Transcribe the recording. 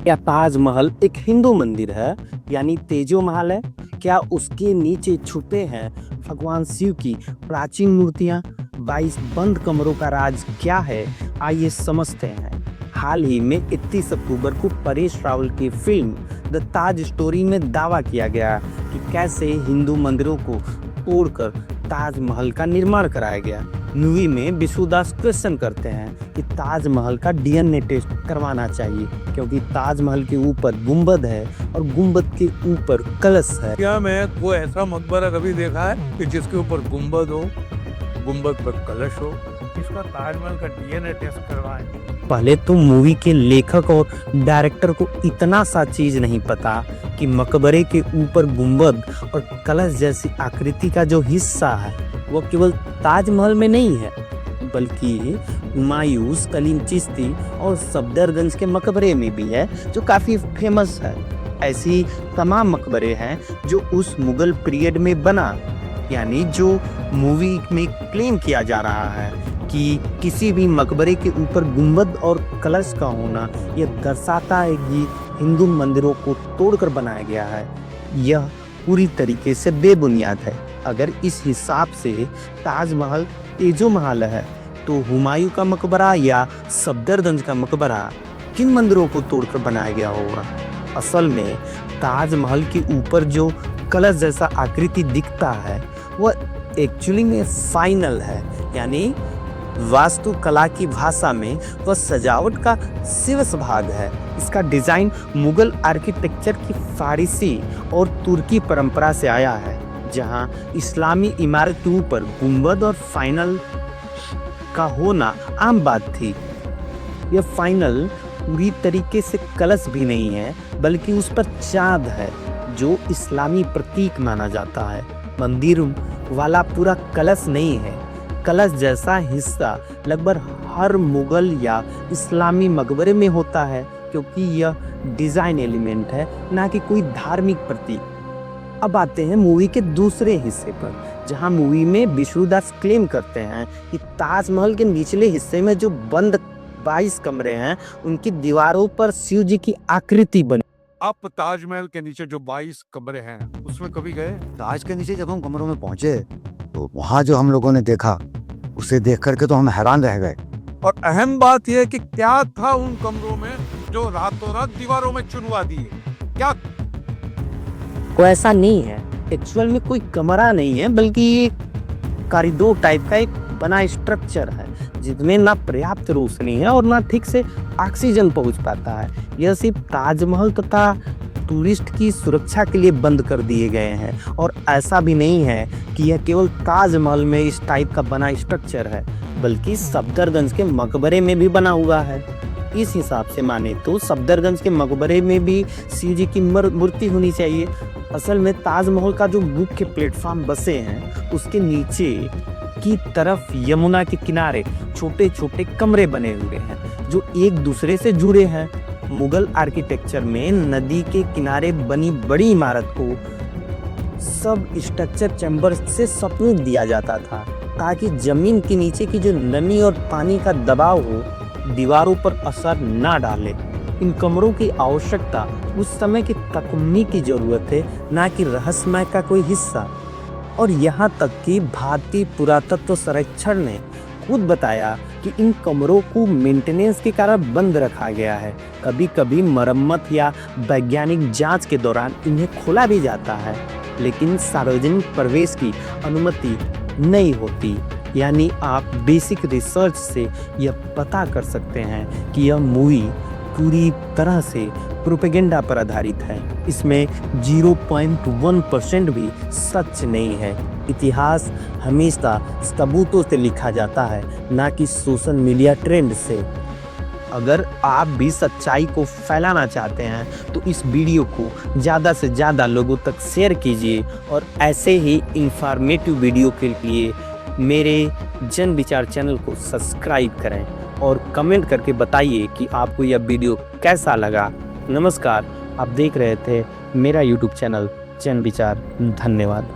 क्या ताजमहल एक हिंदू मंदिर है यानी तेजो महल है? क्या उसके नीचे छुपे हैं भगवान शिव की प्राचीन मूर्तियां? 22 बंद कमरों का राज क्या है, आइए समझते हैं। हाल ही में 31 अक्टूबर को परेश रावल की फिल्म द ताज स्टोरी में दावा किया गया कि कैसे हिंदू मंदिरों को तोड़कर ताजमहल का निर्माण कराया गया। मूवी में विशुदास क्वेश्चन करते हैं कि ताजमहल का डीएनए टेस्ट करवाना चाहिए क्योंकि ताजमहल के ऊपर गुंबद है और गुंबद के ऊपर कलश है। क्या मैं कोई ऐसा मकबरा कभी देखा है कि जिसके ऊपर गुंबद हो, गुंबद पर कलश हो? इसका ताजमहल का डीएनए टेस्ट करवाएं। पहले तो मूवी के लेखक और डायरेक्टर को इतना सा चीज नहीं पता कि मकबरे के ऊपर गुंबद और कलश जैसी आकृति का जो हिस्सा है वो केवल ताजमहल में नहीं है बल्कि हुमायूं, सलीम चिश्ती और सफदरगंज के मकबरे में भी है जो काफी फेमस है। ऐसी तमाम मकबरे हैं जो उस मुगल पीरियड में बना, यानी जो मूवी में क्लेम किया जा रहा है कि किसी भी मकबरे के ऊपर गुंबद और कलश का होना यह दर्शाता है कि हिंदू मंदिरों को तोड़कर बनाया गया है। यह पूरी तरीके से बेबुनियाद है। अगर इस हिसाब से ताजमहल तेजो महल है तो हुमायूं का मकबरा या सफदरगंज का मकबरा किन मंदिरों को तोड़कर बनाया गया होगा? असल में ताजमहल के ऊपर जो कलश जैसा आकृति दिखता है वह एक्चुअली में फाइनल है, यानी वास्तुकला की भाषा में वह सजावट का शीर्ष भाग है। इसका डिजाइन मुगल आर्किटेक्चर की फारसी और तुर्की परंपरा से आया है, जहां इस्लामी इमारत के ऊपर गुंबद और फाइनल का होना आम बात थी। यह फाइनल पूरी तरीके से कलश भी नहीं है बल्कि उस पर चांद है जो इस्लामी प्रतीक माना जाता है। मंदिर वाला पूरा कलश नहीं है। कलश जैसा हिस्सा लगभग हर मुगल या इस्लामी मकबरे में होता है क्योंकि यह डिजाइन एलिमेंट है, ना कि कोई धार्मिक प्रतीक। अब आते हैं मूवी के दूसरे हिस्से पर, जहां मूवी में विशुदास क्लेम करते हैं कि ताजमहल के निचले हिस्से में जो बंद 22 कमरे हैं उनकी दीवारों पर शिव जी की आकृति बनी। आप ताजमहल के नीचे जो 22 कमरे हैं उसमें कभी गए? ताज के नीचे जब हम कमरों में पहुंचे तो वहां जो हम लोगों ने देखा उसे देख करके तो हम हैरान रह गए। और अहम बात यह है कि क्या था उन कमरों में जो रातों रात दीवारों में चुनवा दिए? क्या कोई ऐसा नहीं है, एक्चुअल में कोई कमरा नहीं है बल्कि कॉरिडोर टाइप का एक बना स्ट्रक्चर है जिसमें ना पर्याप्त रोशनी है और ना ठीक से ऑक्सीजन पहुंच पाता है। यह सिर्फ ताजमहल तथा टूरिस्ट की सुरक्षा के लिए बंद कर दिए गए हैं और ऐसा भी नहीं है कि यह केवल ताजमहल में इस टाइप का बना स्ट्रक्चर है बल्कि सफदरगंज के मकबरे में भी बना हुआ है। इस हिसाब से माने तो सफदरगंज के मकबरे में भी शिव जी की मूर्ति होनी चाहिए। असल में ताजमहल का जो मुख्य प्लेटफॉर्म बसे हैं उसके नीचे की तरफ यमुना के किनारे छोटे छोटे कमरे बने हुए हैं जो एक दूसरे से जुड़े हैं। मुगल आर्किटेक्चर में नदी के किनारे बनी बड़ी इमारत को सब स्ट्रक्चर चैम्बर से सपोर्ट दिया जाता था ताकि जमीन के नीचे की जो नमी और पानी का दबाव हो दीवारों पर असर ना डाले। इन कमरों की आवश्यकता उस समय की तकनीक की जरूरत है, ना कि रहस्यमय का कोई हिस्सा। और यहाँ तक कि भारतीय पुरातत्व सर्वेक्षण ने खुद बताया कि इन कमरों को मेंटेनेंस के कारण बंद रखा गया है। कभी कभी मरम्मत या वैज्ञानिक जांच के दौरान इन्हें खोला भी जाता है, लेकिन सार्वजनिक प्रवेश की अनुमति नहीं होती। यानी आप बेसिक रिसर्च से यह पता कर सकते हैं कि यह मूवी पूरी तरह से प्रोपेगेंडा पर आधारित है। इसमें 0.1% भी सच नहीं है। इतिहास हमेशा सबूतों से लिखा जाता है, ना कि सोशल मीडिया ट्रेंड से। अगर आप भी सच्चाई को फैलाना चाहते हैं तो इस वीडियो को ज़्यादा से ज़्यादा लोगों तक शेयर कीजिए और ऐसे ही इंफॉर्मेटिव वीडियो के लिए मेरे जन विचार चैनल को सब्सक्राइब करें और कमेंट करके बताइए कि आपको यह वीडियो कैसा लगा। नमस्कार, आप देख रहे थे मेरा यूट्यूब चैनल जन विचार। धन्यवाद।